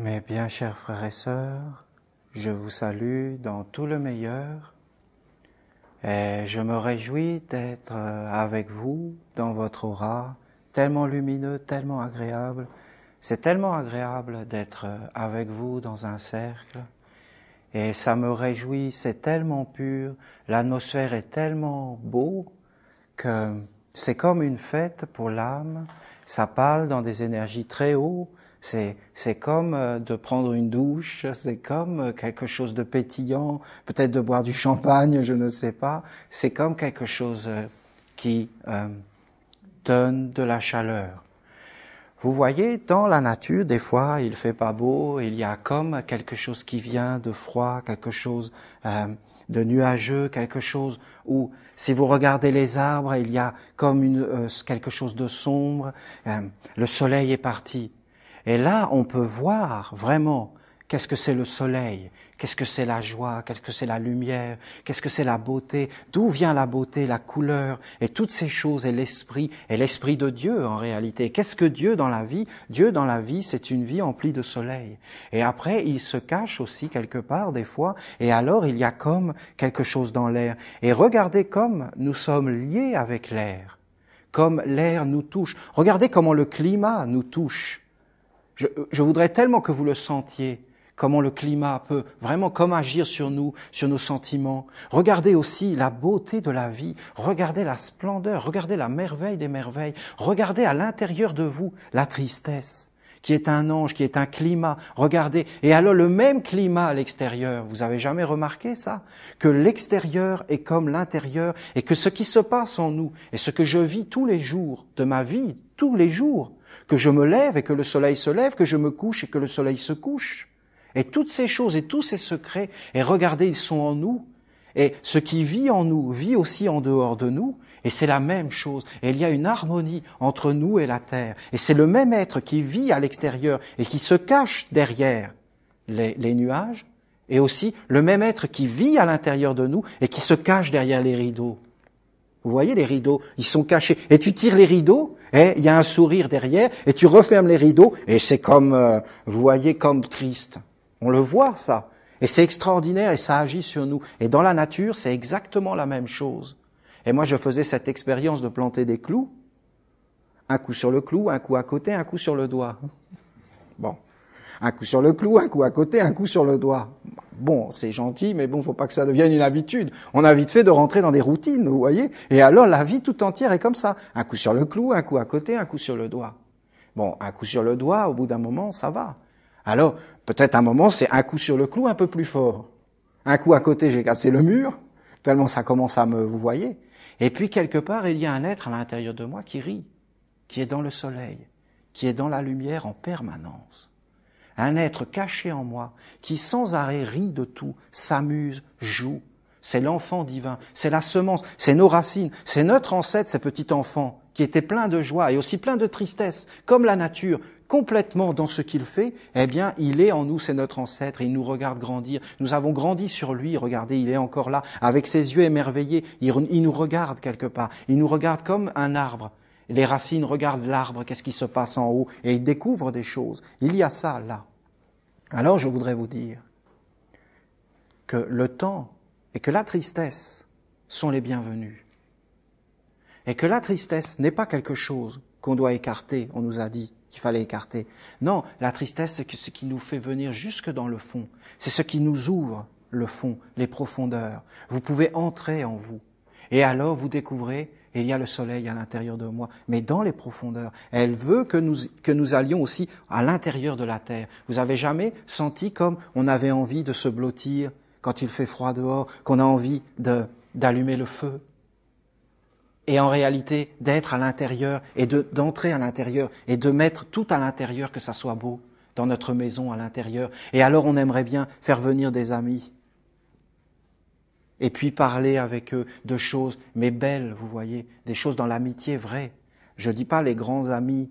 Mes bien chers frères et sœurs, je vous salue dans tout le meilleur et je me réjouis d'être avec vous dans votre aura, tellement lumineux, tellement agréable. C'est tellement agréable d'être avec vous dans un cercle et ça me réjouit, c'est tellement pur, l'atmosphère est tellement beau que c'est comme une fête pour l'âme, ça parle dans des énergies très hautes. C'est comme de prendre une douche, c'est comme quelque chose de pétillant, peut-être de boire du champagne, je ne sais pas. C'est comme quelque chose qui donne de la chaleur. Vous voyez, dans la nature, des fois, il fait pas beau, il y a comme quelque chose qui vient de froid, quelque chose de nuageux, quelque chose où, si vous regardez les arbres, il y a comme quelque chose de sombre. Le soleil est parti. Et là, on peut voir vraiment qu'est-ce que c'est le soleil, qu'est-ce que c'est la joie, qu'est-ce que c'est la lumière, qu'est-ce que c'est la beauté, d'où vient la beauté, la couleur, et toutes ces choses, et l'esprit de Dieu en réalité. Qu'est-ce que Dieu dans la vie? Dieu dans la vie, c'est une vie emplie de soleil. Et après, il se cache aussi quelque part des fois, et alors il y a comme quelque chose dans l'air. Et regardez comme nous sommes liés avec l'air, comme l'air nous touche. Regardez comment le climat nous touche. Je voudrais tellement que vous le sentiez, comment le climat peut vraiment comme agir sur nous, sur nos sentiments. Regardez aussi la beauté de la vie, regardez la splendeur, regardez la merveille des merveilles, regardez à l'intérieur de vous la tristesse, qui est un ange, qui est un climat. Regardez, et alors le même climat à l'extérieur, vous avez jamais remarqué ça? Que l'extérieur est comme l'intérieur, et que ce qui se passe en nous, et ce que je vis tous les jours de ma vie, tous les jours, que je me lève et que le soleil se lève, que je me couche et que le soleil se couche. Et toutes ces choses et tous ces secrets, et regardez, ils sont en nous. Et ce qui vit en nous vit aussi en dehors de nous. Et c'est la même chose. Et il y a une harmonie entre nous et la terre. Et c'est le même être qui vit à l'extérieur et qui se cache derrière les nuages. Et aussi le même être qui vit à l'intérieur de nous et qui se cache derrière les rideaux. Vous voyez les rideaux, ils sont cachés. Et tu tires les rideaux, et il y a un sourire derrière, et tu refermes les rideaux, et c'est comme, vous voyez, comme triste. On le voit, ça. Et c'est extraordinaire, et ça agit sur nous. Et dans la nature, c'est exactement la même chose. Et moi, je faisais cette expérience de planter des clous. Un coup sur le clou, un coup à côté, un coup sur le doigt. Bon. Un coup sur le clou, un coup à côté, un coup sur le doigt. Bon, c'est gentil, mais bon, faut pas que ça devienne une habitude. On a vite fait de rentrer dans des routines, vous voyez. Et alors, la vie tout entière est comme ça. Un coup sur le clou, un coup à côté, un coup sur le doigt. Bon, un coup sur le doigt, au bout d'un moment, ça va. Alors, peut-être un moment, c'est un coup sur le clou un peu plus fort. Un coup à côté, j'ai cassé le mur, tellement ça commence à vous voyez. Et puis, quelque part, il y a un être à l'intérieur de moi qui rit, qui est dans le soleil, qui est dans la lumière en permanence. Un être caché en moi, qui sans arrêt rit de tout, s'amuse, joue. C'est l'enfant divin, c'est la semence, c'est nos racines, c'est notre ancêtre, ces petits enfants, qui étaient pleins de joie et aussi pleins de tristesse, comme la nature, complètement dans ce qu'il fait, eh bien, il est en nous, c'est notre ancêtre, et il nous regarde grandir. Nous avons grandi sur lui, regardez, il est encore là, avec ses yeux émerveillés, il nous regarde quelque part, il nous regarde comme un arbre. Les racines regardent l'arbre, qu'est-ce qui se passe en haut, et ils découvrent des choses. Il y a ça, là. Alors, je voudrais vous dire que le temps et que la tristesse sont les bienvenus. Et que la tristesse n'est pas quelque chose qu'on doit écarter, on nous a dit qu'il fallait écarter. Non, la tristesse, c'est ce qui nous fait venir jusque dans le fond. C'est ce qui nous ouvre le fond, les profondeurs. Vous pouvez entrer en vous. Et alors, vous découvrez, il y a le soleil à l'intérieur de moi, mais dans les profondeurs. Elle veut que nous allions aussi à l'intérieur de la terre. Vous avez jamais senti comme on avait envie de se blottir quand il fait froid dehors, qu'on a envie d'allumer le feu? Et en réalité, d'être à l'intérieur et d'entrer à l'intérieur et de mettre tout à l'intérieur, que ça soit beau, dans notre maison à l'intérieur. Et alors, on aimerait bien faire venir des amis. Et puis parler avec eux de choses, mais belles, vous voyez, des choses dans l'amitié vraie. Je dis pas les grands amis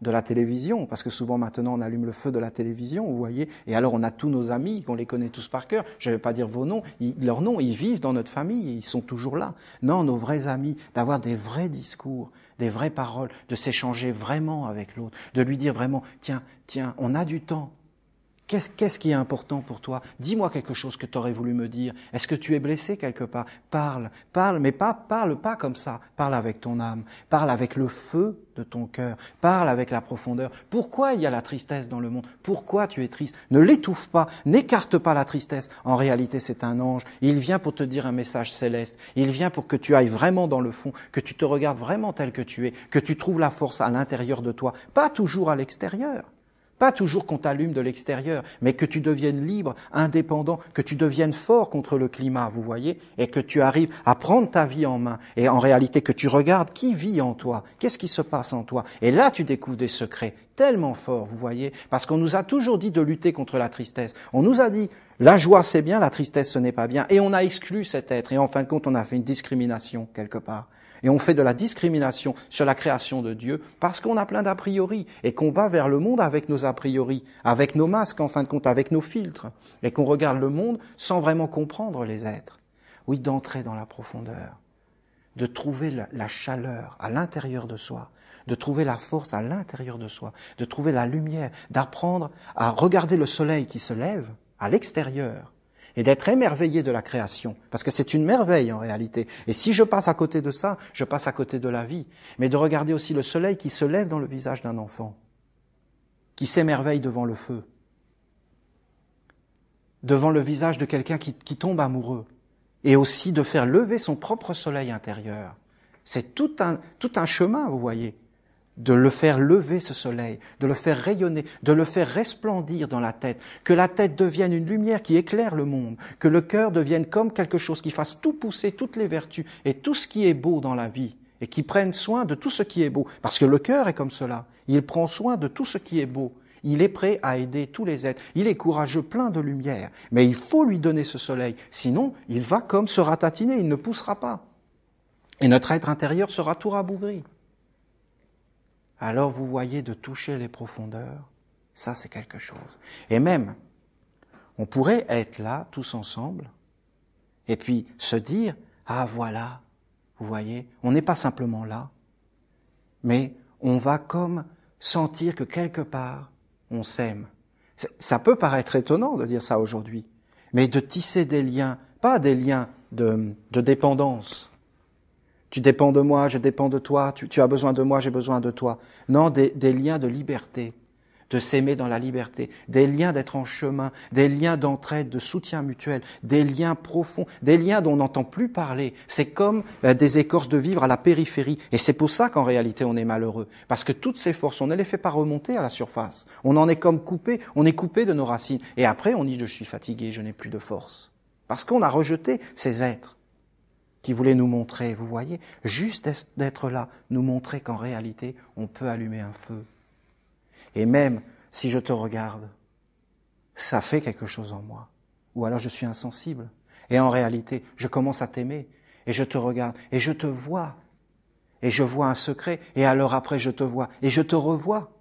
de la télévision, parce que souvent maintenant on allume le feu de la télévision, vous voyez, et alors on a tous nos amis, qu'on les connaît tous par cœur. Je ne vais pas dire vos noms, leurs noms, ils vivent dans notre famille, ils sont toujours là. Non, nos vrais amis, d'avoir des vrais discours, des vraies paroles, de s'échanger vraiment avec l'autre, de lui dire vraiment, tiens, on a du temps. Qu'est-ce qui est important pour toi? Dis-moi quelque chose que tu aurais voulu me dire. Est-ce que tu es blessé quelque part? Parle, mais parle pas comme ça. Parle avec ton âme. Parle avec le feu de ton cœur. Parle avec la profondeur. Pourquoi il y a la tristesse dans le monde? Pourquoi tu es triste? Ne l'étouffe pas. N'écarte pas la tristesse. En réalité, c'est un ange. Il vient pour te dire un message céleste. Il vient pour que tu ailles vraiment dans le fond, que tu te regardes vraiment tel que tu es, que tu trouves la force à l'intérieur de toi, pas toujours à l'extérieur. Pas toujours qu'on t'allume de l'extérieur, mais que tu deviennes libre, indépendant, que tu deviennes fort contre le climat, vous voyez, et que tu arrives à prendre ta vie en main, et en réalité que tu regardes qui vit en toi, qu'est-ce qui se passe en toi, et là tu découvres des secrets tellement forts, vous voyez, parce qu'on nous a toujours dit de lutter contre la tristesse. On nous a dit, la joie c'est bien, la tristesse ce n'est pas bien, et on a exclu cet être, et en fin de compte on a fait une discrimination quelque part. Et on fait de la discrimination sur la création de Dieu parce qu'on a plein d'a priori et qu'on va vers le monde avec nos a priori, avec nos masques en fin de compte, avec nos filtres, et qu'on regarde le monde sans vraiment comprendre les êtres. Oui, d'entrer dans la profondeur, de trouver la chaleur à l'intérieur de soi, de trouver la force à l'intérieur de soi, de trouver la lumière, d'apprendre à regarder le soleil qui se lève à l'extérieur, et d'être émerveillé de la création, parce que c'est une merveille en réalité. Et si je passe à côté de ça, je passe à côté de la vie. Mais de regarder aussi le soleil qui se lève dans le visage d'un enfant, qui s'émerveille devant le feu, devant le visage de quelqu'un qui tombe amoureux, et aussi de faire lever son propre soleil intérieur. C'est tout un chemin, vous voyez, de le faire lever ce soleil, de le faire rayonner, de le faire resplendir dans la tête, que la tête devienne une lumière qui éclaire le monde, que le cœur devienne comme quelque chose qui fasse tout pousser, toutes les vertus et tout ce qui est beau dans la vie, et qui prenne soin de tout ce qui est beau. Parce que le cœur est comme cela, il prend soin de tout ce qui est beau, il est prêt à aider tous les êtres, il est courageux, plein de lumière, mais il faut lui donner ce soleil, sinon il va comme se ratatiner, il ne poussera pas. Et notre être intérieur sera tout rabougri. Alors vous voyez, de toucher les profondeurs, ça c'est quelque chose. Et même, on pourrait être là, tous ensemble, et puis se dire, ah voilà, vous voyez, on n'est pas simplement là, mais on va comme sentir que quelque part, on s'aime. Ça peut paraître étonnant de dire ça aujourd'hui, mais de tisser des liens, pas des liens de dépendance. Tu dépends de moi, je dépends de toi, tu as besoin de moi, j'ai besoin de toi. Non, des liens de liberté, de s'aimer dans la liberté, des liens d'être en chemin, des liens d'entraide, de soutien mutuel, des liens profonds, des liens dont on n'entend plus parler. C'est comme des écorces de vivre à la périphérie. Et c'est pour ça qu'en réalité on est malheureux. Parce que toutes ces forces, on ne les fait pas remonter à la surface. On en est comme coupé, on est coupé de nos racines. Et après on dit, je suis fatigué, je n'ai plus de force. Parce qu'on a rejeté ces êtres qui voulait nous montrer, vous voyez, juste d'être là, nous montrer qu'en réalité, on peut allumer un feu. Et même si je te regarde, ça fait quelque chose en moi. Ou alors je suis insensible. Et en réalité, je commence à t'aimer, et je te regarde, et je te vois. Et je vois un secret, et alors après je te vois, et je te revois.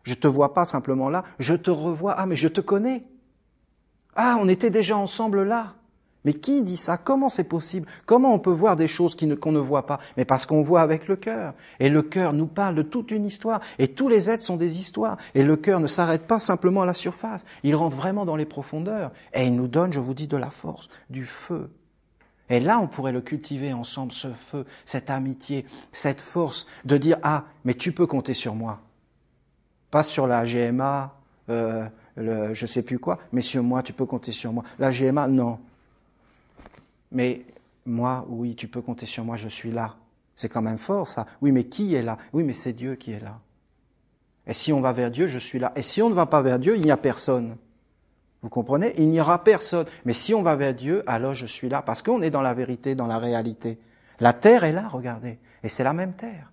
Je te vois pas simplement là, je te revois. Ah, mais je te connais. Ah, on était déjà ensemble là. Mais qui dit ça? Comment c'est possible? Comment on peut voir des choses qu'on ne voit pas? Mais parce qu'on voit avec le cœur. Et le cœur nous parle de toute une histoire. Et tous les êtres sont des histoires. Et le cœur ne s'arrête pas simplement à la surface. Il rentre vraiment dans les profondeurs. Et il nous donne, je vous dis, de la force, du feu. Et là, on pourrait le cultiver ensemble, ce feu, cette amitié, cette force de dire, ah, mais tu peux compter sur moi. Pas sur la GMA, je sais plus quoi, mais sur moi, tu peux compter sur moi. La GMA, non. Mais moi, oui, tu peux compter sur moi, je suis là. C'est quand même fort, ça. Oui, mais qui est là? Oui, mais c'est Dieu qui est là. Et si on va vers Dieu, je suis là. Et si on ne va pas vers Dieu, il n'y a personne. Vous comprenez? Il n'y aura personne. Mais si on va vers Dieu, alors je suis là. Parce qu'on est dans la vérité, dans la réalité. La terre est là, regardez. Et c'est la même terre.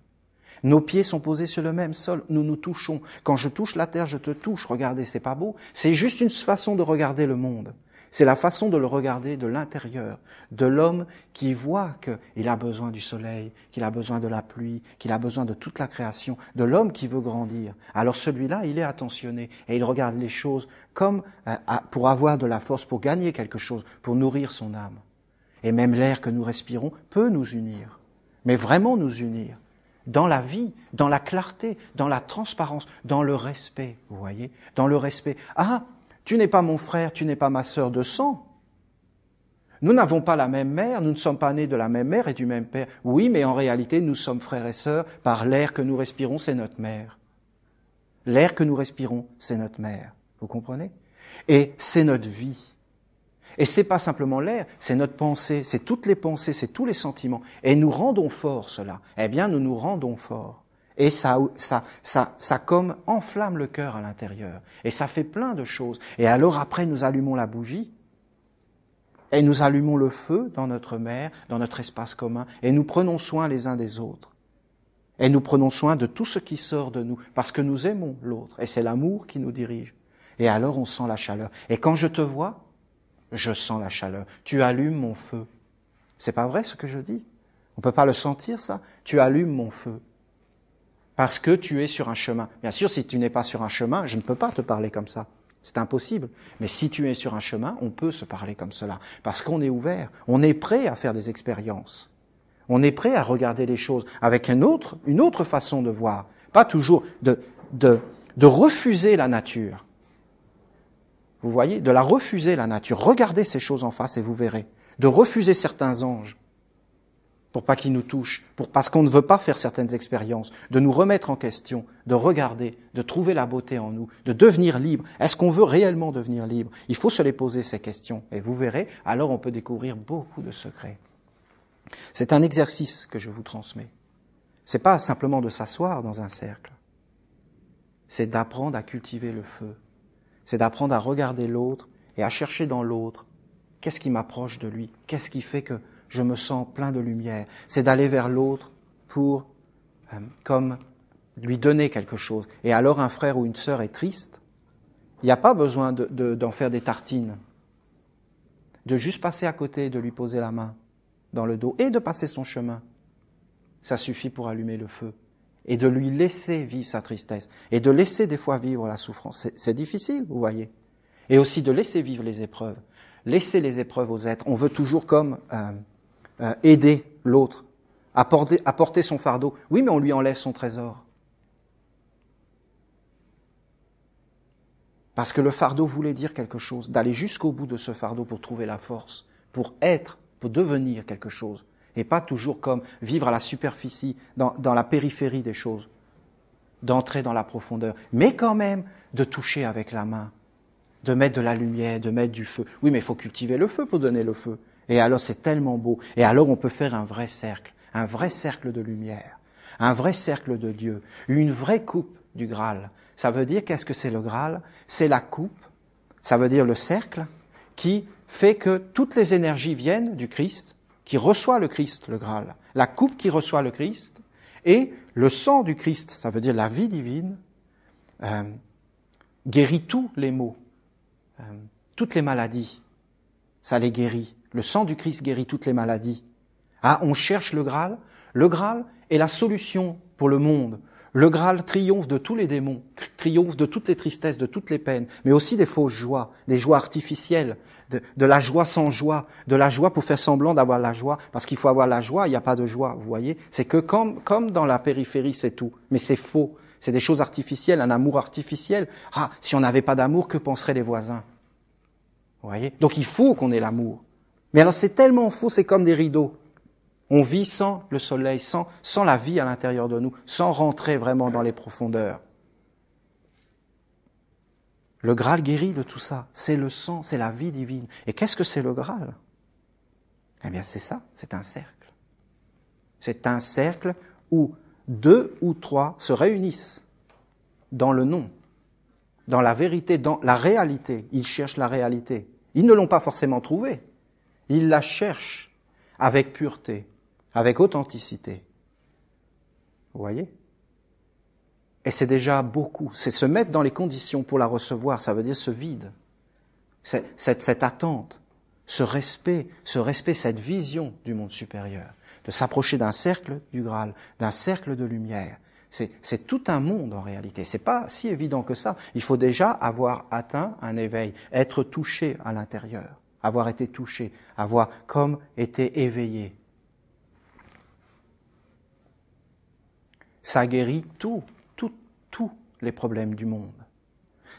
Nos pieds sont posés sur le même sol. Nous nous touchons. Quand je touche la terre, je te touche. Regardez, c'est pas beau? C'est juste une façon de regarder le monde. C'est la façon de le regarder de l'intérieur, de l'homme qui voit qu'il a besoin du soleil, qu'il a besoin de la pluie, qu'il a besoin de toute la création, de l'homme qui veut grandir. Alors celui-là, il est attentionné et il regarde les choses comme pour avoir de la force, pour gagner quelque chose, pour nourrir son âme. Et même l'air que nous respirons peut nous unir, mais vraiment nous unir. Dans la vie, dans la clarté, dans la transparence, dans le respect, vous voyez, dans le respect. Ah, Tu n'es pas mon frère, tu n'es pas ma sœur de sang. Nous n'avons pas la même mère, nous ne sommes pas nés de la même mère et du même père. Oui, mais en réalité, nous sommes frères et sœurs par l'air que nous respirons, c'est notre mère. L'air que nous respirons, c'est notre mère. Vous comprenez? Et c'est notre vie. Et c'est pas simplement l'air, c'est notre pensée, c'est toutes les pensées, c'est tous les sentiments. Et nous rendons fort cela. Eh bien, nous nous rendons forts. Et ça comme enflamme le cœur à l'intérieur. Et ça fait plein de choses. Et alors après, nous allumons la bougie. Et nous allumons le feu dans notre mer, dans notre espace commun. Et nous prenons soin les uns des autres. Et nous prenons soin de tout ce qui sort de nous. Parce que nous aimons l'autre. Et c'est l'amour qui nous dirige. Et alors on sent la chaleur. Et quand je te vois, je sens la chaleur. Tu allumes mon feu. C'est pas vrai ce que je dis? On peut pas le sentir, ça? Tu allumes mon feu. Parce que tu es sur un chemin. Bien sûr, si tu n'es pas sur un chemin, je ne peux pas te parler comme ça. C'est impossible. Mais si tu es sur un chemin, on peut se parler comme cela. Parce qu'on est ouvert. On est prêt à faire des expériences. On est prêt à regarder les choses avec une autre façon de voir. Pas toujours de refuser la nature. Vous voyez, de la refuser la nature. Regardez ces choses en face et vous verrez. De refuser certains anges pour pas qu'ils nous touchent, parce qu'on ne veut pas faire certaines expériences, de nous remettre en question, de regarder, de trouver la beauté en nous, de devenir libre. Est-ce qu'on veut réellement devenir libre? Il faut se les poser ces questions et vous verrez, alors on peut découvrir beaucoup de secrets. C'est un exercice que je vous transmets. C'est pas simplement de s'asseoir dans un cercle. C'est d'apprendre à cultiver le feu. C'est d'apprendre à regarder l'autre et à chercher dans l'autre. Qu'est-ce qui m'approche de lui? Qu'est-ce qui fait que je me sens plein de lumière? C'est d'aller vers l'autre pour, comme lui donner quelque chose. Et alors un frère ou une sœur est triste, il n'y a pas besoin d'en faire des tartines. De juste passer à côté, de lui poser la main dans le dos et de passer son chemin. Ça suffit pour allumer le feu. Et de lui laisser vivre sa tristesse. Et de laisser des fois vivre la souffrance. C'est difficile, vous voyez. Et aussi de laisser vivre les épreuves. Laisser les épreuves aux êtres. On veut toujours comme aider l'autre. Apporter son fardeau. Oui, mais on lui enlève son trésor. Parce que le fardeau voulait dire quelque chose. D'aller jusqu'au bout de ce fardeau pour trouver la force. Pour être, pour devenir quelque chose. Et pas toujours comme vivre à la superficie, dans la périphérie des choses, d'entrer dans la profondeur, mais quand même de toucher avec la main, de mettre de la lumière, de mettre du feu. Oui, mais il faut cultiver le feu pour donner le feu. Et alors c'est tellement beau. Et alors on peut faire un vrai cercle de lumière, un vrai cercle de Dieu, une vraie coupe du Graal. Ça veut dire, qu'est-ce que c'est le Graal? C'est la coupe, ça veut dire le cercle, qui fait que toutes les énergies viennent du Christ, qui reçoit le Christ, le Graal, la coupe qui reçoit le Christ, et le sang du Christ, ça veut dire la vie divine, guérit tous les maux, toutes les maladies, ça les guérit. Le sang du Christ guérit toutes les maladies. Ah, on cherche le Graal est la solution pour le monde. Le Graal triomphe de tous les démons, triomphe de toutes les tristesses, de toutes les peines, mais aussi des fausses joies, des joies artificielles, de la joie sans joie, de la joie pour faire semblant d'avoir la joie, parce qu'il faut avoir la joie, il n'y a pas de joie, vous voyez. C'est que comme dans la périphérie, c'est tout, mais c'est faux. C'est des choses artificielles, un amour artificiel. Ah, si on n'avait pas d'amour, que penseraient les voisins? Vous voyez? Donc il faut qu'on ait l'amour. Mais alors c'est tellement faux, c'est comme des rideaux. On vit sans le soleil, sans la vie à l'intérieur de nous, sans rentrer vraiment dans les profondeurs. Le Graal guérit de tout ça. C'est le sang, c'est la vie divine. Et qu'est-ce que c'est le Graal? Eh bien, c'est ça, c'est un cercle. C'est un cercle où 2 ou 3 se réunissent dans le nom, dans la vérité, dans la réalité. Ils cherchent la réalité. Ils ne l'ont pas forcément trouvée. Ils la cherchent avec pureté, avec authenticité. Vous voyez? Et c'est déjà beaucoup. C'est se mettre dans les conditions pour la recevoir. Ça veut dire ce vide, cette attente, ce respect, cette vision du monde supérieur. De s'approcher d'un cercle du Graal, d'un cercle de lumière. C'est tout un monde en réalité. C'est pas si évident que ça. Il faut déjà avoir atteint un éveil, être touché à l'intérieur, avoir été touché, avoir comme été éveillé. Ça guérit tous les problèmes du monde.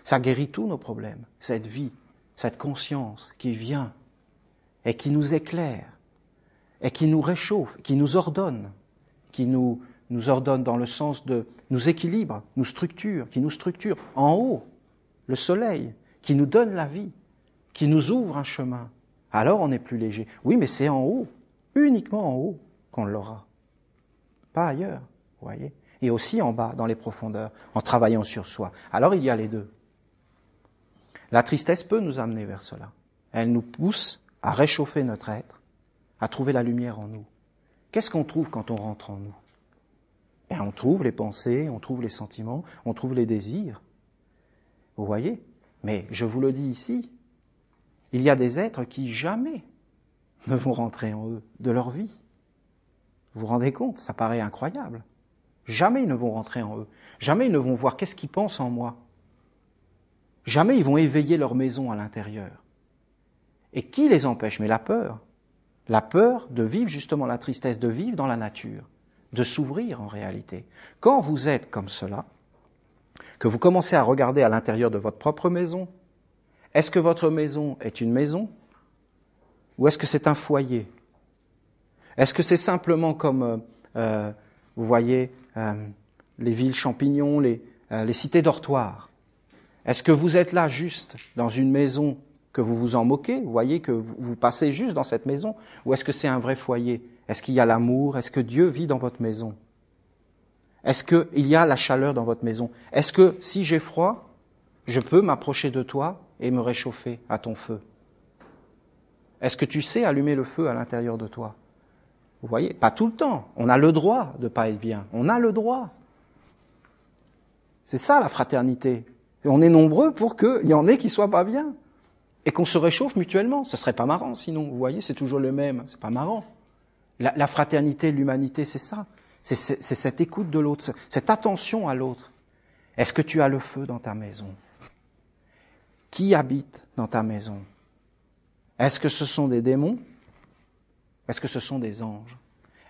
Ça guérit tous nos problèmes, cette vie, cette conscience qui vient et qui nous éclaire et qui nous réchauffe, qui nous ordonne dans le sens de nous équilibre, qui nous structure en haut, le soleil, qui nous donne la vie, qui nous ouvre un chemin. Alors on est plus léger. Oui, mais c'est en haut, uniquement en haut qu'on l'aura, pas ailleurs, vous voyez. Et aussi en bas, dans les profondeurs, en travaillant sur soi. Alors il y a les deux. La tristesse peut nous amener vers cela. Elle nous pousse à réchauffer notre être, à trouver la lumière en nous. Qu'est-ce qu'on trouve quand on rentre en nous? Ben, on trouve les pensées, on trouve les sentiments, on trouve les désirs. Vous voyez? Mais je vous le dis ici, il y a des êtres qui jamais ne vont rentrer en eux de leur vie. Vous vous rendez compte? Ça paraît incroyable. Jamais ils ne vont rentrer en eux. Jamais ils ne vont voir qu'est-ce qu'ils pensent en moi. Jamais ils vont éveiller leur maison à l'intérieur. Et qui les empêche? Mais la peur. La peur de vivre justement la tristesse, de vivre dans la nature, de s'ouvrir en réalité. Quand vous êtes comme cela, que vous commencez à regarder à l'intérieur de votre propre maison, est-ce que votre maison est une maison ou est-ce que c'est un foyer? Est-ce que c'est simplement comme, vous voyez, les villes champignons, les cités dortoirs? Est-ce que vous êtes là juste dans une maison que vous vous en moquez, vous voyez que vous passez juste dans cette maison, ou est-ce que c'est un vrai foyer? Est-ce qu'il y a l'amour? Est-ce que Dieu vit dans votre maison? Est-ce qu'il y a la chaleur dans votre maison? Est-ce que si j'ai froid, je peux m'approcher de toi et me réchauffer à ton feu? Est-ce que tu sais allumer le feu à l'intérieur de toi? Vous voyez, pas tout le temps. On a le droit de pas être bien. On a le droit. C'est ça la fraternité. Et on est nombreux pour qu'il y en ait qui soient pas bien. Et qu'on se réchauffe mutuellement. Ce serait pas marrant sinon. Vous voyez, c'est toujours le même. C'est pas marrant. La fraternité, l'humanité, c'est ça. C'est cette écoute de l'autre, cette attention à l'autre. Est-ce que tu as le feu dans ta maison? Qui habite dans ta maison? Est-ce que ce sont des démons? Est-ce que ce sont des anges?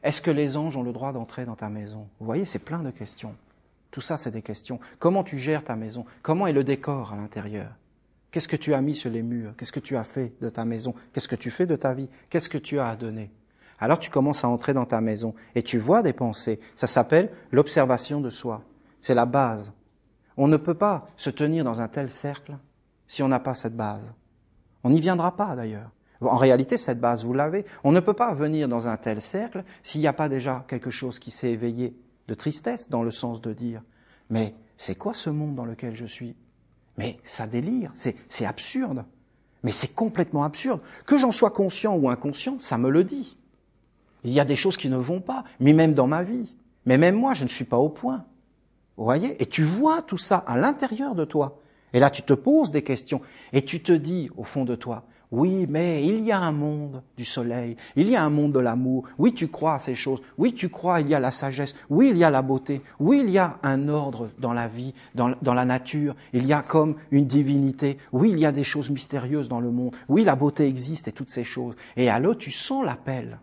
Est-ce que les anges ont le droit d'entrer dans ta maison? Vous voyez, c'est plein de questions. Tout ça, c'est des questions. Comment tu gères ta maison? Comment est le décor à l'intérieur? Qu'est-ce que tu as mis sur les murs? Qu'est-ce que tu as fait de ta maison? Qu'est-ce que tu fais de ta vie? Qu'est-ce que tu as à donner? Alors tu commences à entrer dans ta maison et tu vois des pensées. Ça s'appelle l'observation de soi. C'est la base. On ne peut pas se tenir dans un tel cercle si on n'a pas cette base. On n'y viendra pas d'ailleurs. En réalité, cette base, vous l'avez. On ne peut pas venir dans un tel cercle s'il n'y a pas déjà quelque chose qui s'est éveillé de tristesse, dans le sens de dire « Mais c'est quoi ce monde dans lequel je suis ?» Mais ça délire, c'est absurde. Mais c'est complètement absurde. Que j'en sois conscient ou inconscient, ça me le dit. Il y a des choses qui ne vont pas, mais même dans ma vie. Mais même moi, je ne suis pas au point. Vous voyez? Et tu vois tout ça à l'intérieur de toi. Et là, tu te poses des questions. Et tu te dis, au fond de toi, oui, mais il y a un monde du soleil, il y a un monde de l'amour, oui, tu crois à ces choses, oui, tu crois, il y a la sagesse, oui, il y a la beauté, oui, il y a un ordre dans la vie, dans la nature, il y a comme une divinité, oui, il y a des choses mystérieuses dans le monde, oui, la beauté existe et toutes ces choses. Et alors, tu sens l'appel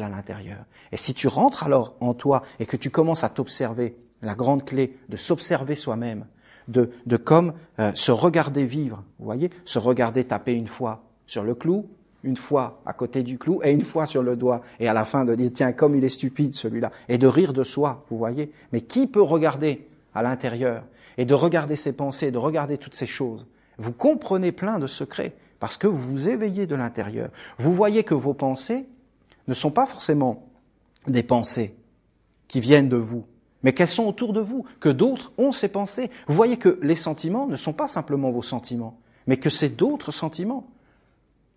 à l'intérieur. Et si tu rentres alors en toi et que tu commences à t'observer, la grande clé de s'observer soi-même, de comme se regarder vivre, vous voyez, se regarder taper une fois sur le clou, une fois à côté du clou et une fois sur le doigt, et à la fin de dire tiens comme il est stupide celui-là, et de rire de soi, vous voyez. Mais qui peut regarder à l'intérieur et de regarder ses pensées, de regarder toutes ces choses? Vous comprenez plein de secrets parce que vous vous éveillez de l'intérieur. Vous voyez que vos pensées ne sont pas forcément des pensées qui viennent de vous, mais qu'elles sont autour de vous, que d'autres ont ces pensées. Vous voyez que les sentiments ne sont pas simplement vos sentiments, mais que c'est d'autres sentiments.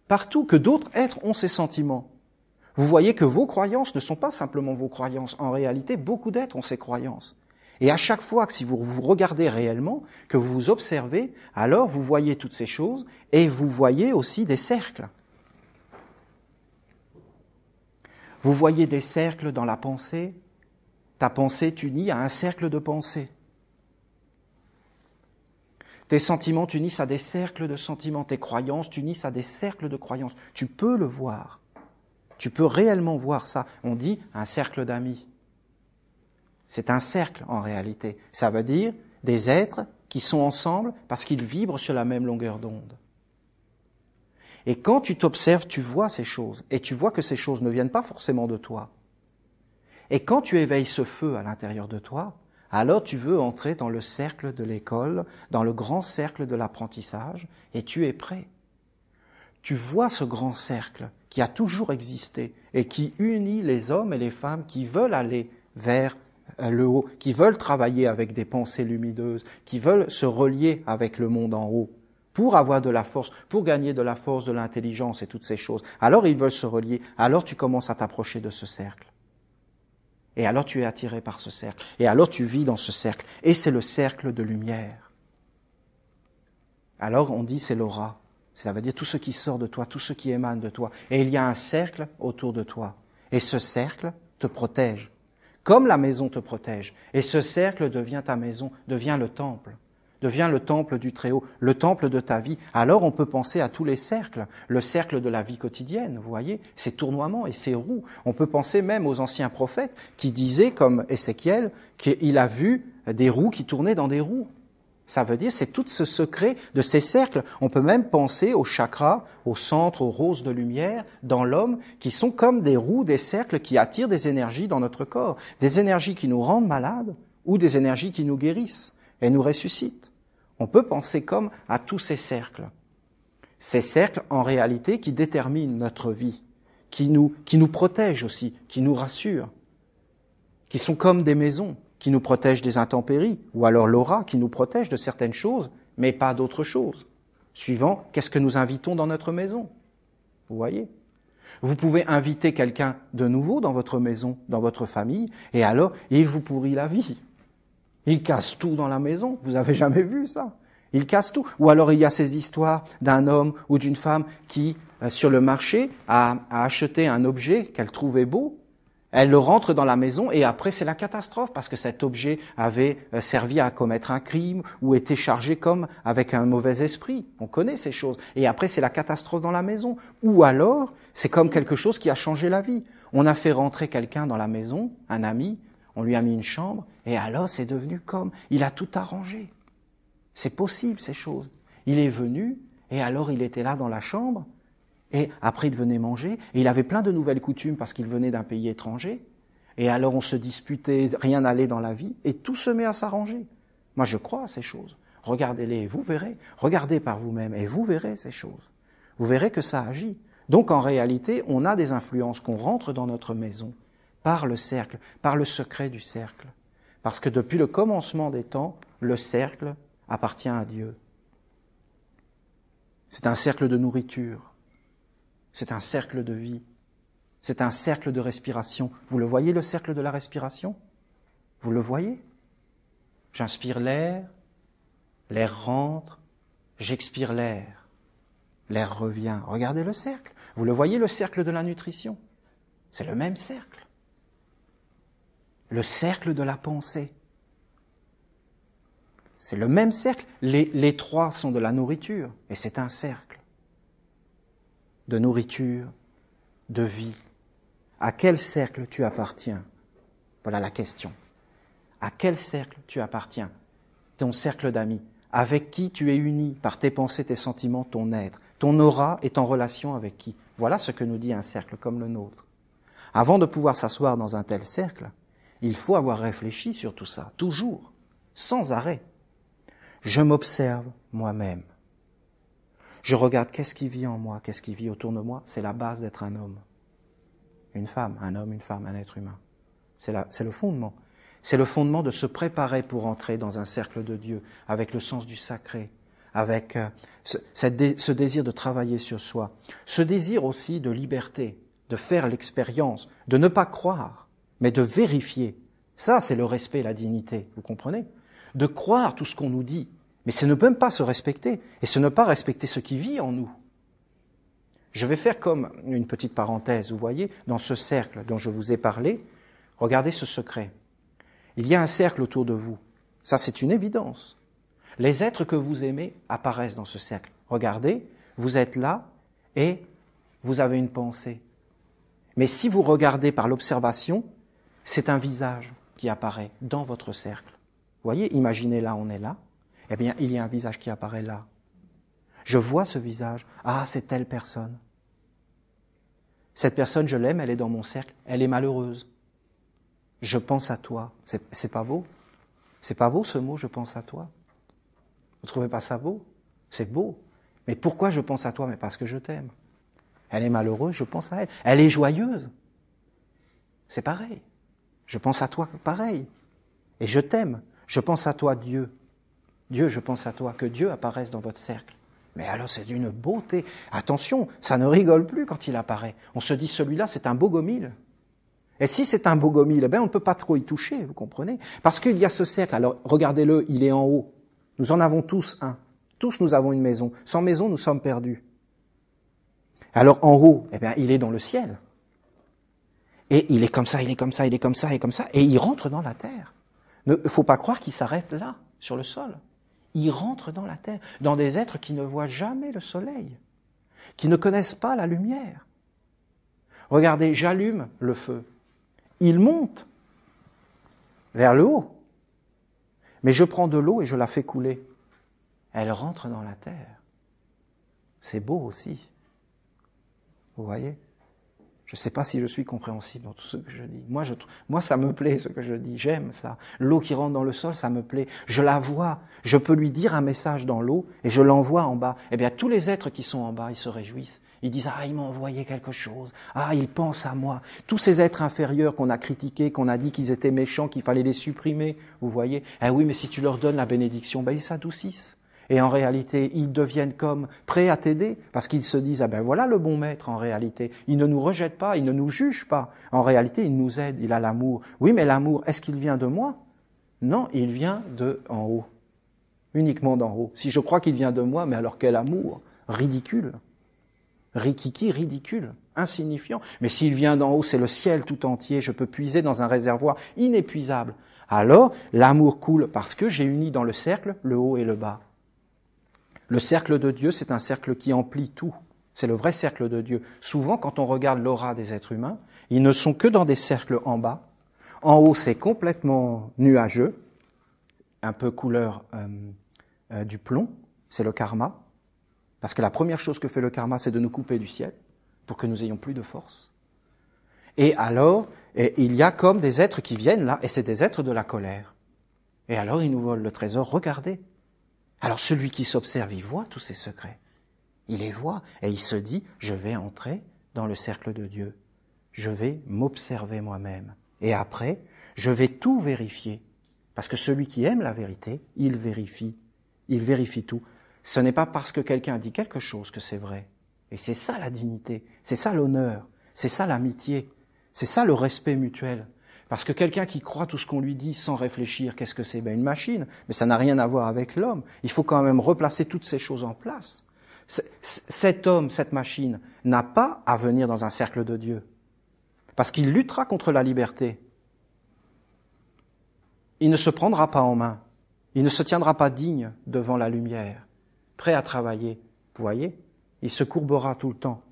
Partout, que d'autres êtres ont ces sentiments. Vous voyez que vos croyances ne sont pas simplement vos croyances. En réalité, beaucoup d'êtres ont ces croyances. Et à chaque fois que si vous vous regardez réellement, que vous vous observez, alors vous voyez toutes ces choses et vous voyez aussi des cercles. Vous voyez des cercles dans la pensée. Ta pensée t'unit à un cercle de pensée. Tes sentiments t'unissent à des cercles de sentiments. Tes croyances t'unissent à des cercles de croyances. Tu peux le voir. Tu peux réellement voir ça. On dit un cercle d'amis. C'est un cercle en réalité. Ça veut dire des êtres qui sont ensemble parce qu'ils vibrent sur la même longueur d'onde. Et quand tu t'observes, tu vois ces choses. Et tu vois que ces choses ne viennent pas forcément de toi. Et quand tu éveilles ce feu à l'intérieur de toi, alors tu veux entrer dans le cercle de l'école, dans le grand cercle de l'apprentissage, et tu es prêt. Tu vois ce grand cercle qui a toujours existé et qui unit les hommes et les femmes qui veulent aller vers le haut, qui veulent travailler avec des pensées lumineuses, qui veulent se relier avec le monde en haut, pour avoir de la force, pour gagner de la force, de l'intelligence et toutes ces choses. Alors ils veulent se relier, alors tu commences à t'approcher de ce cercle. Et alors tu es attiré par ce cercle. Et alors tu vis dans ce cercle. Et c'est le cercle de lumière. Alors on dit c'est l'aura. Ça veut dire tout ce qui sort de toi, tout ce qui émane de toi. Et il y a un cercle autour de toi. Et ce cercle te protège. Comme la maison te protège. Et ce cercle devient ta maison, devient le temple du Très-Haut, le temple de ta vie. Alors on peut penser à tous les cercles, le cercle de la vie quotidienne, vous voyez, ces tournoiements et ces roues. On peut penser même aux anciens prophètes qui disaient, comme Ézéchiel, qu'il a vu des roues qui tournaient dans des roues. Ça veut dire, c'est tout ce secret de ces cercles. On peut même penser aux chakras, aux centres, aux roses de lumière dans l'homme, qui sont comme des roues, des cercles qui attirent des énergies dans notre corps. Des énergies qui nous rendent malades ou des énergies qui nous guérissent et nous ressuscitent. On peut penser comme à tous ces cercles. Ces cercles, en réalité, qui déterminent notre vie, qui nous protègent aussi, qui nous rassurent, qui sont comme des maisons, qui nous protègent des intempéries, ou alors l'aura qui nous protège de certaines choses, mais pas d'autres choses, suivant qu'est-ce que nous invitons dans notre maison. Vous voyez ? Vous pouvez inviter quelqu'un de nouveau dans votre maison, dans votre famille, et alors il vous pourrit la vie. Il casse tout dans la maison. Vous avez jamais vu ça? Il casse tout. Ou alors il y a ces histoires d'un homme ou d'une femme qui, sur le marché, a acheté un objet qu'elle trouvait beau. Elle le rentre dans la maison et après c'est la catastrophe parce que cet objet avait servi à commettre un crime ou était chargé comme avec un mauvais esprit. On connaît ces choses. Et après c'est la catastrophe dans la maison. Ou alors c'est comme quelque chose qui a changé la vie. On a fait rentrer quelqu'un dans la maison, un ami, on lui a mis une chambre, et alors c'est devenu comme, il a tout arrangé. C'est possible, ces choses. Il est venu, et alors il était là dans la chambre, et après il venait manger, et il avait plein de nouvelles coutumes parce qu'il venait d'un pays étranger, et alors on se disputait, rien n'allait dans la vie, et tout se met à s'arranger. Moi je crois à ces choses. Regardez-les et vous verrez. Regardez par vous-même et vous verrez ces choses. Vous verrez que ça agit. Donc en réalité, on a des influences qu'on rentre dans notre maison, par le cercle, par le secret du cercle. Parce que depuis le commencement des temps, le cercle appartient à Dieu. C'est un cercle de nourriture. C'est un cercle de vie. C'est un cercle de respiration. Vous le voyez, le cercle de la respiration? Vous le voyez? J'inspire l'air, l'air rentre, j'expire l'air. L'air revient. Regardez le cercle. Vous le voyez, le cercle de la nutrition? C'est le même cercle. Le cercle de la pensée. C'est le même cercle. Les trois sont de la nourriture, et c'est un cercle. De nourriture, de vie. À quel cercle tu appartiens? Voilà la question. À quel cercle tu appartiens? Ton cercle d'amis. Avec qui tu es uni par tes pensées, tes sentiments, ton être. Ton aura est en relation avec qui? Voilà ce que nous dit un cercle comme le nôtre. Avant de pouvoir s'asseoir dans un tel cercle, il faut avoir réfléchi sur tout ça, toujours, sans arrêt. Je m'observe moi-même. Je regarde qu'est-ce qui vit en moi, qu'est-ce qui vit autour de moi. C'est la base d'être un homme. Une femme, un homme, une femme, un être humain. C'est le fondement. C'est le fondement de se préparer pour entrer dans un cercle de Dieu, avec le sens du sacré, avec ce désir de travailler sur soi, ce désir aussi de liberté, de faire l'expérience, de ne pas croire, mais de vérifier. Ça, c'est le respect et la dignité, vous comprenez? De croire tout ce qu'on nous dit, mais ce ne peut même pas se respecter, et ce ne pas respecter ce qui vit en nous. Je vais faire comme une petite parenthèse, vous voyez, dans ce cercle dont je vous ai parlé, regardez ce secret. Il y a un cercle autour de vous, ça c'est une évidence. Les êtres que vous aimez apparaissent dans ce cercle. Regardez, vous êtes là, et vous avez une pensée. Mais si vous regardez par l'observation, c'est un visage qui apparaît dans votre cercle. Vous voyez, imaginez là, on est là, eh bien, il y a un visage qui apparaît là. Je vois ce visage. Ah, c'est telle personne. Cette personne, je l'aime, elle est dans mon cercle, elle est malheureuse. Je pense à toi. C'est pas beau? C'est pas beau ce mot, je pense à toi? Vous trouvez pas ça beau? C'est beau. Mais pourquoi je pense à toi? Mais parce que je t'aime. Elle est malheureuse, je pense à elle. Elle est joyeuse. C'est pareil. Je pense à toi pareil. Et je t'aime. Je pense à toi, Dieu. Dieu, je pense à toi. Que Dieu apparaisse dans votre cercle. Mais alors c'est d'une beauté. Attention, ça ne rigole plus quand il apparaît. On se dit, celui-là, c'est un bogomile. Et si c'est un bogomile, eh bien, on ne peut pas trop y toucher, vous comprenez? Parce qu'il y a ce cercle. Alors, regardez-le, il est en haut. Nous en avons tous un. Tous nous avons une maison. Sans maison, nous sommes perdus. Alors, en haut, eh bien, il est dans le ciel. Et il est comme ça, il est comme ça, il est comme ça, il est comme ça. Et il rentre dans la terre. Il ne faut pas croire qu'il s'arrête là, sur le sol. Il rentre dans la terre, dans des êtres qui ne voient jamais le soleil, qui ne connaissent pas la lumière. Regardez, j'allume le feu. Il monte vers le haut. Mais je prends de l'eau et je la fais couler. Elle rentre dans la terre. C'est beau aussi. Vous voyez? Je ne sais pas si je suis compréhensible dans tout ce que je dis. Moi, ça me plaît ce que je dis. J'aime ça. L'eau qui rentre dans le sol, ça me plaît. Je la vois. Je peux lui dire un message dans l'eau et je l'envoie en bas. Eh bien, tous les êtres qui sont en bas, ils se réjouissent. Ils disent, ah, il m'a envoyé quelque chose. Ah, il pense à moi. Tous ces êtres inférieurs qu'on a critiqués, qu'on a dit qu'ils étaient méchants, qu'il fallait les supprimer. Vous voyez? Eh oui, mais si tu leur donnes la bénédiction, ben, ils s'adoucissent. Et en réalité, ils deviennent comme prêts à t'aider, parce qu'ils se disent, ah ben voilà le bon maître en réalité. Il ne nous rejette pas, il ne nous juge pas. En réalité, il nous aide, il a l'amour. Oui, mais l'amour, est-ce qu'il vient de moi? Non, il vient de en haut. Uniquement d'en haut. Si je crois qu'il vient de moi, mais alors quel amour? Ridicule. Rikiki, ridicule, insignifiant. Mais s'il vient d'en haut, c'est le ciel tout entier, je peux puiser dans un réservoir inépuisable. Alors, l'amour coule parce que j'ai uni dans le cercle le haut et le bas. Le cercle de Dieu, c'est un cercle qui emplit tout. C'est le vrai cercle de Dieu. Souvent, quand on regarde l'aura des êtres humains, ils ne sont que dans des cercles en bas. En haut, c'est complètement nuageux, un peu couleur du plomb, c'est le karma. Parce que la première chose que fait le karma, c'est de nous couper du ciel, pour que nous ayons plus de force. Et alors, il y a comme des êtres qui viennent là, et c'est des êtres de la colère. Et alors, ils nous volent le trésor, regardez. Alors celui qui s'observe, il voit tous ces secrets. Il les voit et il se dit, je vais entrer dans le cercle de Dieu. Je vais m'observer moi-même. Et après, je vais tout vérifier. Parce que celui qui aime la vérité, il vérifie. Il vérifie tout. Ce n'est pas parce que quelqu'un dit quelque chose que c'est vrai. Et c'est ça la dignité, c'est ça l'honneur, c'est ça l'amitié, c'est ça le respect mutuel. Parce que quelqu'un qui croit tout ce qu'on lui dit sans réfléchir, qu'est-ce que c'est? Ben une machine, mais ça n'a rien à voir avec l'homme. Il faut quand même replacer toutes ces choses en place. Cet homme, cette machine, n'a pas à venir dans un cercle de Dieu. Parce qu'il luttera contre la liberté. Il ne se prendra pas en main. Il ne se tiendra pas digne devant la lumière, prêt à travailler. Vous voyez? Il se courbera tout le temps.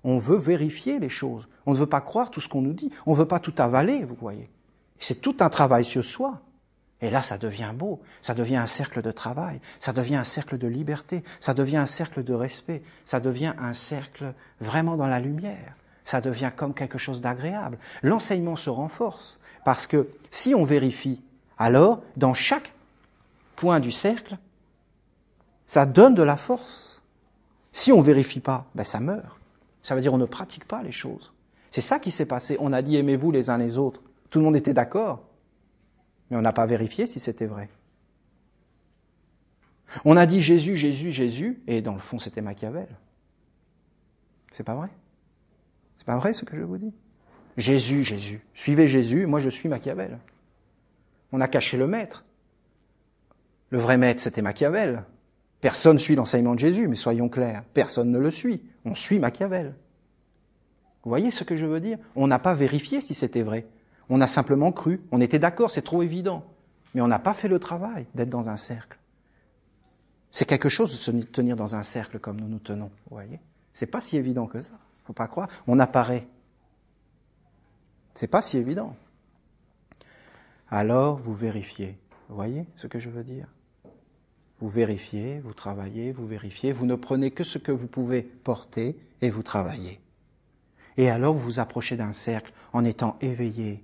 On veut vérifier les choses. On ne veut pas croire tout ce qu'on nous dit. On ne veut pas tout avaler, vous voyez. C'est tout un travail sur soi. Et là, ça devient beau. Ça devient un cercle de travail. Ça devient un cercle de liberté. Ça devient un cercle de respect. Ça devient un cercle vraiment dans la lumière. Ça devient comme quelque chose d'agréable. L'enseignement se renforce. Parce que si on vérifie, alors, dans chaque point du cercle, ça donne de la force. Si on ne vérifie pas, ben ça meurt. Ça veut dire on ne pratique pas les choses. C'est ça qui s'est passé. On a dit aimez-vous les uns les autres. Tout le monde était d'accord, mais on n'a pas vérifié si c'était vrai. On a dit Jésus, Jésus, Jésus, et dans le fond c'était Machiavel. C'est pas vrai? C'est pas vrai ce que je vous dis? Jésus, Jésus. Suivez Jésus, moi je suis Machiavel. On a caché le maître. Le vrai maître c'était Machiavel. Personne ne suit l'enseignement de Jésus, mais soyons clairs, personne ne le suit. On suit Machiavel. Vous voyez ce que je veux dire? On n'a pas vérifié si c'était vrai. On a simplement cru. On était d'accord, c'est trop évident. Mais on n'a pas fait le travail d'être dans un cercle. C'est quelque chose de se tenir dans un cercle comme nous nous tenons. Vous voyez? C'est pas si évident que ça. Faut pas croire. On apparaît. C'est pas si évident. Alors, vous vérifiez. Vous voyez ce que je veux dire? Vous vérifiez, vous travaillez, vous vérifiez, vous ne prenez que ce que vous pouvez porter et vous travaillez. Et alors vous vous approchez d'un cercle en étant éveillé,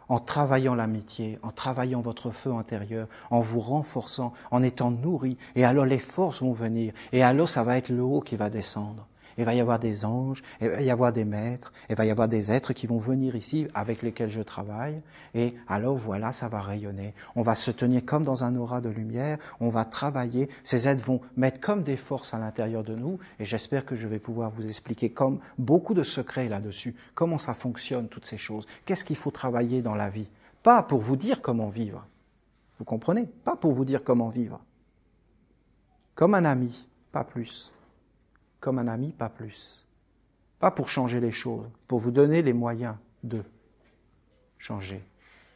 en travaillant l'amitié, en travaillant votre feu intérieur, en vous renforçant, en étant nourri. Et alors les forces vont venir. Et alors ça va être le haut qui va descendre. Il va y avoir des anges, il va y avoir des maîtres, il va y avoir des êtres qui vont venir ici avec lesquels je travaille. Et alors voilà, ça va rayonner. On va se tenir comme dans un aura de lumière, on va travailler. Ces êtres vont mettre comme des forces à l'intérieur de nous. Et j'espère que je vais pouvoir vous expliquer comme beaucoup de secrets là-dessus. Comment ça fonctionne, toutes ces choses. Qu'est-ce qu'il faut travailler dans la vie. Pas pour vous dire comment vivre. Vous comprenez? Pas pour vous dire comment vivre. Comme un ami, pas plus. Comme un ami, pas plus. Pas pour changer les choses, pour vous donner les moyens de changer,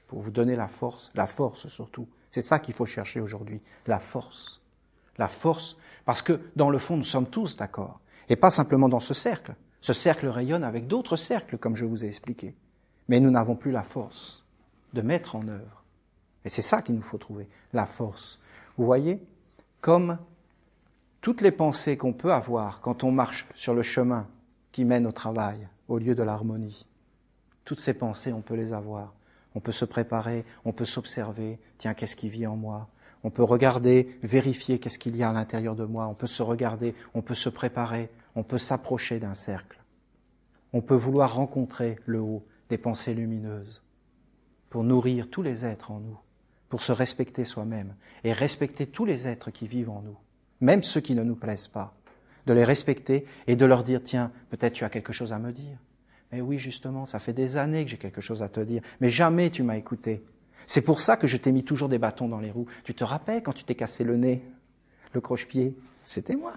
pour vous donner la force surtout. C'est ça qu'il faut chercher aujourd'hui, la force. La force, parce que dans le fond, nous sommes tous d'accord. Et pas simplement dans ce cercle. Ce cercle rayonne avec d'autres cercles, comme je vous ai expliqué. Mais nous n'avons plus la force de mettre en œuvre. Et c'est ça qu'il nous faut trouver, la force. Vous voyez, comme toutes les pensées qu'on peut avoir quand on marche sur le chemin qui mène au travail, au lieu de l'harmonie, toutes ces pensées, on peut les avoir. On peut se préparer, on peut s'observer. Tiens, qu'est-ce qui vit en moi? On peut regarder, vérifier qu'est-ce qu'il y a à l'intérieur de moi. On peut se regarder, on peut se préparer, on peut s'approcher d'un cercle. On peut vouloir rencontrer le haut, des pensées lumineuses, pour nourrir tous les êtres en nous, pour se respecter soi-même et respecter tous les êtres qui vivent en nous. Même ceux qui ne nous plaisent pas, de les respecter et de leur dire, tiens, peut-être tu as quelque chose à me dire. Mais oui, justement, ça fait des années que j'ai quelque chose à te dire, mais jamais tu m'as écouté. C'est pour ça que je t'ai mis toujours des bâtons dans les roues. Tu te rappelles quand tu t'es cassé le nez, le croche-pied? C'était moi.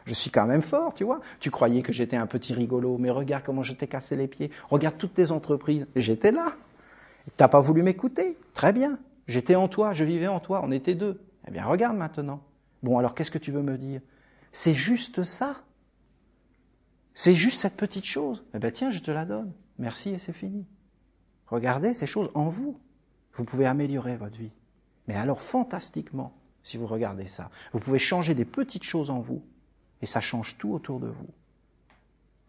Je suis quand même fort, tu vois. Tu croyais que j'étais un petit rigolo, mais regarde comment je t'ai cassé les pieds. Regarde toutes tes entreprises. J'étais là. T'as pas voulu m'écouter. Très bien. J'étais en toi, je vivais en toi, on était deux. Eh bien, regarde maintenant. Bon, alors qu'est-ce que tu veux me dire? C'est juste ça. C'est juste cette petite chose. Eh bien, tiens, je te la donne. Merci et c'est fini. Regardez ces choses en vous. Vous pouvez améliorer votre vie. Mais alors, fantastiquement, si vous regardez ça, vous pouvez changer des petites choses en vous et ça change tout autour de vous.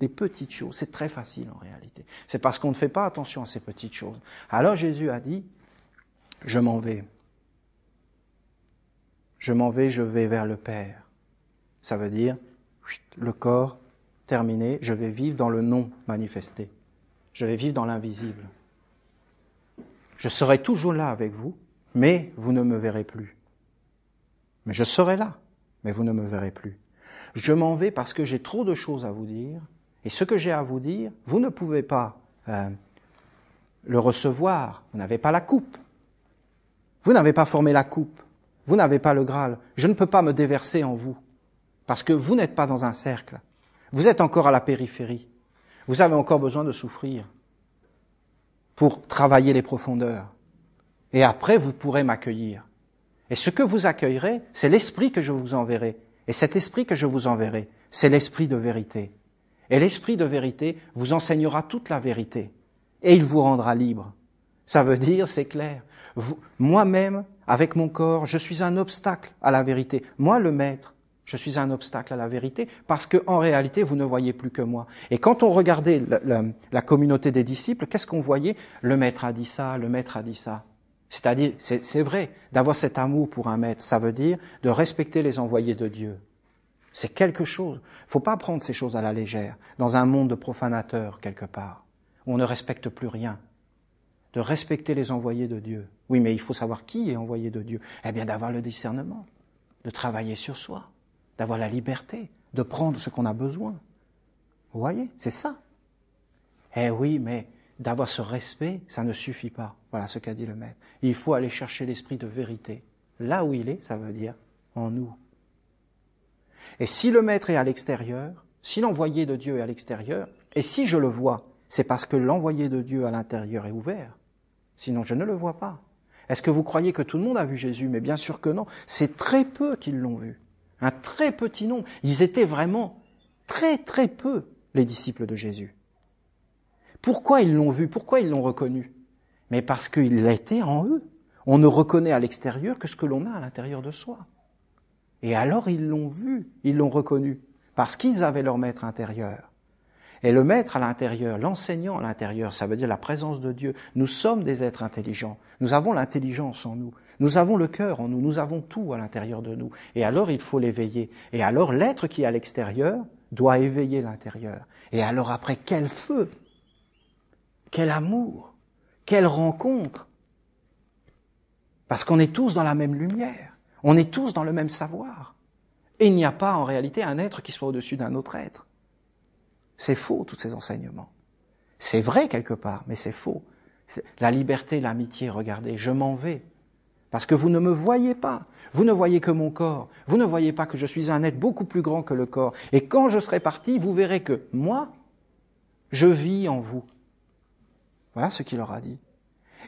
Des petites choses. C'est très facile en réalité. C'est parce qu'on ne fait pas attention à ces petites choses. Alors, Jésus a dit, je m'en vais. Je m'en vais, je vais vers le Père. Ça veut dire, le corps terminé, je vais vivre dans le non manifesté. Je vais vivre dans l'invisible. Je serai toujours là avec vous, mais vous ne me verrez plus. Mais je serai là, mais vous ne me verrez plus. Je m'en vais parce que j'ai trop de choses à vous dire, et ce que j'ai à vous dire, vous ne pouvez pas le recevoir. Vous n'avez pas la coupe. Vous n'avez pas formé la coupe. Vous n'avez pas le Graal. Je ne peux pas me déverser en vous, parce que vous n'êtes pas dans un cercle. Vous êtes encore à la périphérie. Vous avez encore besoin de souffrir pour travailler les profondeurs. Et après, vous pourrez m'accueillir. Et ce que vous accueillerez, c'est l'esprit que je vous enverrai. Et cet esprit que je vous enverrai, c'est l'esprit de vérité. Et l'esprit de vérité vous enseignera toute la vérité. Et il vous rendra libre. Ça veut dire, c'est clair, moi-même, avec mon corps, je suis un obstacle à la vérité. Moi, le maître, je suis un obstacle à la vérité parce que en réalité, vous ne voyez plus que moi. Et quand on regardait la communauté des disciples, qu'est-ce qu'on voyait? Le maître a dit ça, le maître a dit ça. C'est-à-dire, c'est vrai, d'avoir cet amour pour un maître, ça veut dire de respecter les envoyés de Dieu. C'est quelque chose. Il ne faut pas prendre ces choses à la légère, dans un monde de profanateurs, quelque part, où on ne respecte plus rien. De respecter les envoyés de Dieu. Oui, mais il faut savoir qui est envoyé de Dieu. Eh bien, d'avoir le discernement, de travailler sur soi, d'avoir la liberté, de prendre ce qu'on a besoin. Vous voyez, c'est ça. Eh oui, mais d'avoir ce respect, ça ne suffit pas. Voilà ce qu'a dit le maître. Il faut aller chercher l'esprit de vérité. Là où il est, ça veut dire en nous. Et si le maître est à l'extérieur, si l'envoyé de Dieu est à l'extérieur, et si je le vois, c'est parce que l'envoyé de Dieu à l'intérieur est ouvert. Sinon, je ne le vois pas. Est-ce que vous croyez que tout le monde a vu Jésus? Mais bien sûr que non. C'est très peu qui l'ont vu. Un très petit nombre. Ils étaient vraiment très très peu, les disciples de Jésus. Pourquoi ils l'ont vu? Pourquoi ils l'ont reconnu? Mais parce qu'il était en eux. On ne reconnaît à l'extérieur que ce que l'on a à l'intérieur de soi. Et alors ils l'ont vu, ils l'ont reconnu, parce qu'ils avaient leur maître intérieur. Et le maître à l'intérieur, l'enseignant à l'intérieur, ça veut dire la présence de Dieu. Nous sommes des êtres intelligents. Nous avons l'intelligence en nous. Nous avons le cœur en nous. Nous avons tout à l'intérieur de nous. Et alors il faut l'éveiller. Et alors l'être qui est à l'extérieur doit éveiller l'intérieur. Et alors après, quel feu, quel amour, quelle rencontre. Parce qu'on est tous dans la même lumière. On est tous dans le même savoir. Et il n'y a pas en réalité un être qui soit au-dessus d'un autre être. C'est faux, tous ces enseignements. C'est vrai quelque part, mais c'est faux. La liberté, l'amitié, regardez, je m'en vais. Parce que vous ne me voyez pas. Vous ne voyez que mon corps. Vous ne voyez pas que je suis un être beaucoup plus grand que le corps. Et quand je serai parti, vous verrez que moi, je vis en vous. Voilà ce qu'il leur a dit.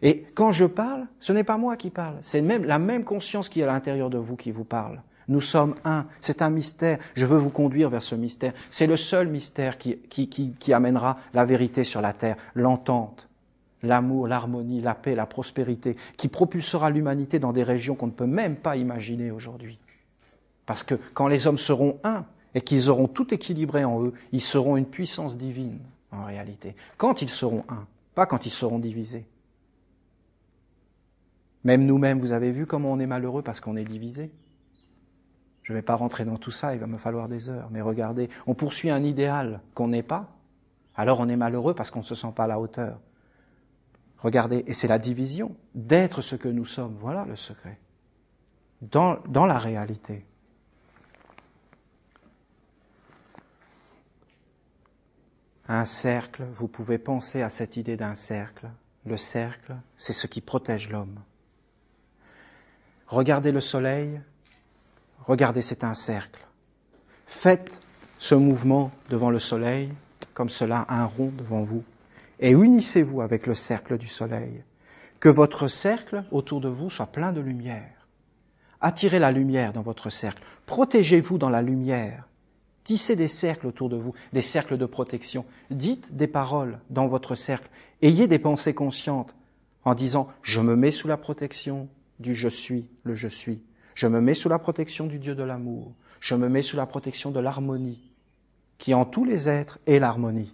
Et quand je parle, ce n'est pas moi qui parle. C'est même la même conscience qui est à l'intérieur de vous qui vous parle. Nous sommes un. C'est un mystère. Je veux vous conduire vers ce mystère. C'est le seul mystère qui amènera la vérité sur la terre, l'entente, l'amour, l'harmonie, la paix, la prospérité, qui propulsera l'humanité dans des régions qu'on ne peut même pas imaginer aujourd'hui. Parce que quand les hommes seront un et qu'ils auront tout équilibré en eux, ils seront une puissance divine en réalité. Quand ils seront un, pas quand ils seront divisés. Même nous-mêmes, vous avez vu comment on est malheureux parce qu'on est divisé. Je ne vais pas rentrer dans tout ça, il va me falloir des heures. Mais regardez, on poursuit un idéal qu'on n'est pas, alors on est malheureux parce qu'on ne se sent pas à la hauteur. Regardez, et c'est la division, d'être ce que nous sommes, voilà le secret. Dans la réalité. Un cercle, vous pouvez penser à cette idée d'un cercle. Le cercle, c'est ce qui protège l'homme. Regardez le soleil. Regardez, c'est un cercle. Faites ce mouvement devant le soleil, comme cela, un rond devant vous, et unissez-vous avec le cercle du soleil. Que votre cercle autour de vous soit plein de lumière. Attirez la lumière dans votre cercle. Protégez-vous dans la lumière. Tissez des cercles autour de vous, des cercles de protection. Dites des paroles dans votre cercle. Ayez des pensées conscientes en disant « Je me mets sous la protection du je suis, le je suis ». Je me mets sous la protection du Dieu de l'amour. Je me mets sous la protection de l'harmonie, qui en tous les êtres est l'harmonie.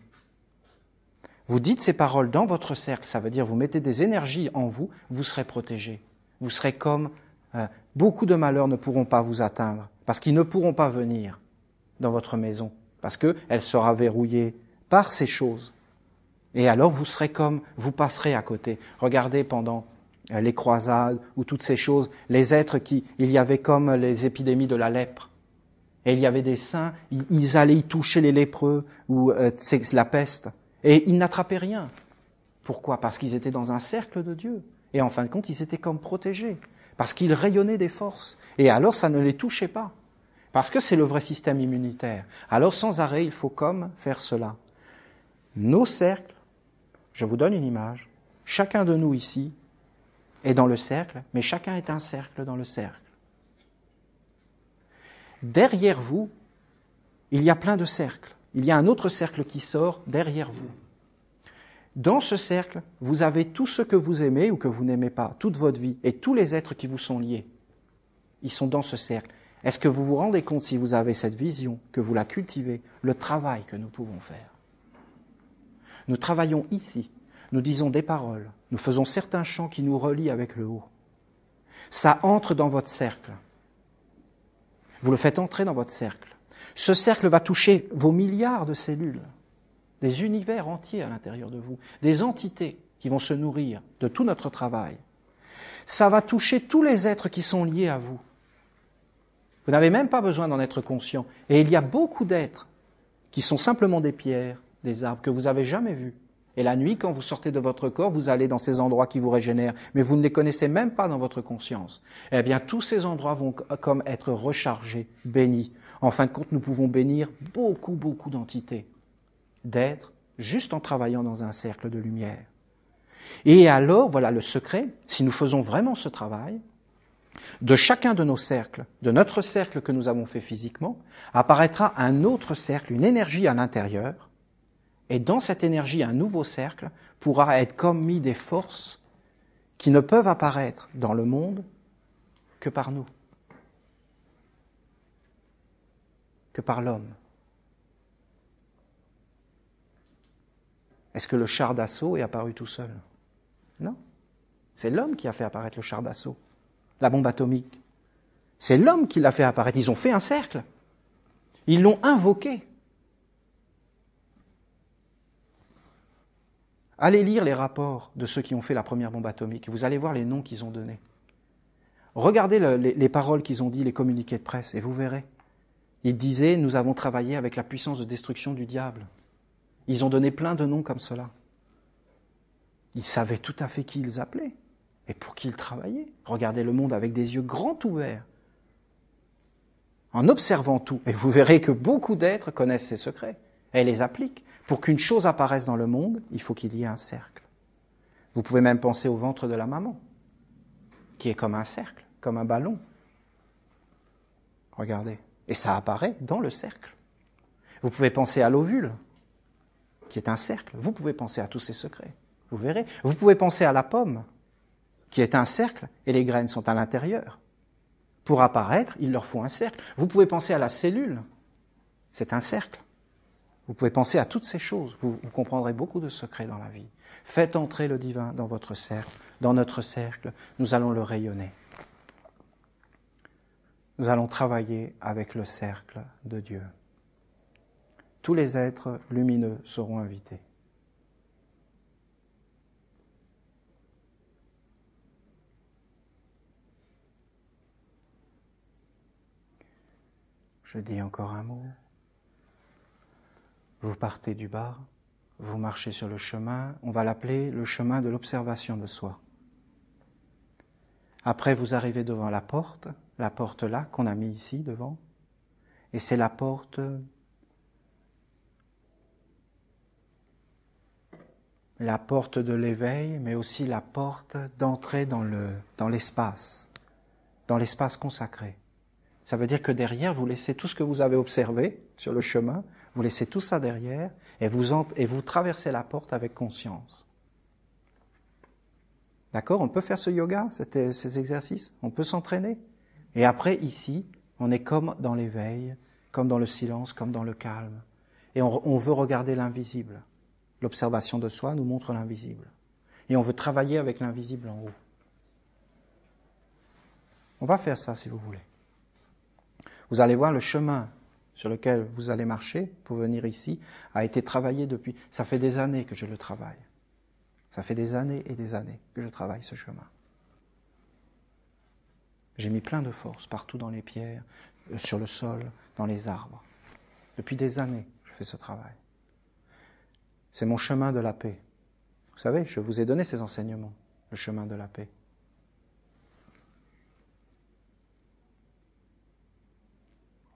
Vous dites ces paroles dans votre cercle, ça veut dire vous mettez des énergies en vous, vous serez protégés. Vous serez comme beaucoup de malheurs ne pourront pas vous atteindre, parce qu'ils ne pourront pas venir dans votre maison, parce qu'elle sera verrouillée par ces choses. Et alors vous serez comme, vous passerez à côté. Regardez pendant les croisades ou toutes ces choses, les êtres il y avait comme les épidémies de la lèpre. Et il y avait des saints, ils allaient y toucher les lépreux ou c'est la peste. Et ils n'attrapaient rien. Pourquoi ? Parce qu'ils étaient dans un cercle de Dieu. Et en fin de compte, ils étaient comme protégés. Parce qu'ils rayonnaient des forces. Et alors, ça ne les touchait pas. Parce que c'est le vrai système immunitaire. Alors, sans arrêt, il faut comme faire cela. Nos cercles, je vous donne une image, chacun de nous ici, est dans le cercle, mais chacun est un cercle dans le cercle. Derrière vous, il y a plein de cercles. Il y a un autre cercle qui sort derrière vous. Dans ce cercle, vous avez tout ce que vous aimez ou que vous n'aimez pas, toute votre vie, et tous les êtres qui vous sont liés. Ils sont dans ce cercle. Est-ce que vous vous rendez compte, si vous avez cette vision, que vous la cultivez, le travail que nous pouvons faire ? Nous travaillons ici. Nous disons des paroles, nous faisons certains chants qui nous relient avec le haut. Ça entre dans votre cercle. Vous le faites entrer dans votre cercle. Ce cercle va toucher vos milliards de cellules, des univers entiers à l'intérieur de vous, des entités qui vont se nourrir de tout notre travail. Ça va toucher tous les êtres qui sont liés à vous. Vous n'avez même pas besoin d'en être conscient. Et il y a beaucoup d'êtres qui sont simplement des pierres, des arbres que vous n'avez jamais vus. Et la nuit, quand vous sortez de votre corps, vous allez dans ces endroits qui vous régénèrent, mais vous ne les connaissez même pas dans votre conscience. Eh bien, tous ces endroits vont comme être rechargés, bénis. En fin de compte, nous pouvons bénir beaucoup, beaucoup d'entités, d'êtres, juste en travaillant dans un cercle de lumière. Et alors, voilà le secret, si nous faisons vraiment ce travail, de chacun de nos cercles, de notre cercle que nous avons fait physiquement, apparaîtra un autre cercle, une énergie à l'intérieur. Et dans cette énergie, un nouveau cercle pourra être comme mis des forces qui ne peuvent apparaître dans le monde que par nous. que par l'homme. Est-ce que le char d'assaut est apparu tout seul? Non. C'est l'homme qui a fait apparaître le char d'assaut, la bombe atomique. C'est l'homme qui l'a fait apparaître. Ils ont fait un cercle. Ils l'ont invoqué. Allez lire les rapports de ceux qui ont fait la première bombe atomique. Vous allez voir les noms qu'ils ont donnés. Regardez les paroles qu'ils ont dit, les communiqués de presse, et vous verrez. Ils disaient, nous avons travaillé avec la puissance de destruction du diable. Ils ont donné plein de noms comme cela. Ils savaient tout à fait qui ils appelaient et pour qui ils travaillaient. Regardez le monde avec des yeux grands ouverts, en observant tout. Et vous verrez que beaucoup d'êtres connaissent ces secrets et les appliquent. Pour qu'une chose apparaisse dans le monde, il faut qu'il y ait un cercle. Vous pouvez même penser au ventre de la maman, qui est comme un cercle, comme un ballon. Regardez. Et ça apparaît dans le cercle. Vous pouvez penser à l'ovule, qui est un cercle. Vous pouvez penser à tous ces secrets. Vous verrez. Vous pouvez penser à la pomme, qui est un cercle, et les graines sont à l'intérieur. Pour apparaître, il leur faut un cercle. Vous pouvez penser à la cellule. C'est un cercle. Vous pouvez penser à toutes ces choses. Vous comprendrez beaucoup de secrets dans la vie. Faites entrer le divin dans votre cercle, dans notre cercle. Nous allons le rayonner. Nous allons travailler avec le cercle de Dieu. Tous les êtres lumineux seront invités. Je dis encore un mot. Vous partez du bas, vous marchez sur le chemin, on va l'appeler le chemin de l'observation de soi. Après, vous arrivez devant la porte là qu'on a mis ici devant, et c'est la porte de l'éveil, mais aussi la porte d'entrée dans l'espace consacré. Ça veut dire que derrière, vous laissez tout ce que vous avez observé sur le chemin, vous laissez tout ça derrière et vous traversez la porte avec conscience. D'accord? On peut faire ce yoga, ces exercices, on peut s'entraîner. Et après, ici, on est comme dans l'éveil, comme dans le silence, comme dans le calme. Et on veut regarder l'invisible. L'observation de soi nous montre l'invisible. Et on veut travailler avec l'invisible en haut. On va faire ça si vous voulez. Vous allez voir le chemin sur lequel vous allez marcher pour venir ici a été travaillé depuis... Ça fait des années que je le travaille. Ça fait des années et des années que je travaille ce chemin. J'ai mis plein de force partout dans les pierres, sur le sol, dans les arbres. Depuis des années, je fais ce travail. C'est mon chemin de la paix. Vous savez, je vous ai donné ces enseignements, le chemin de la paix.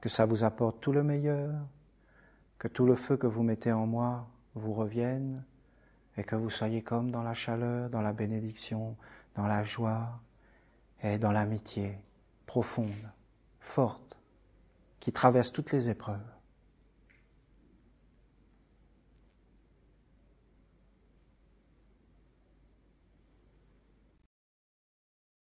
Que ça vous apporte tout le meilleur, que tout le feu que vous mettez en moi vous revienne, et que vous soyez comme dans la chaleur, dans la bénédiction, dans la joie et dans l'amitié profonde, forte, qui traverse toutes les épreuves.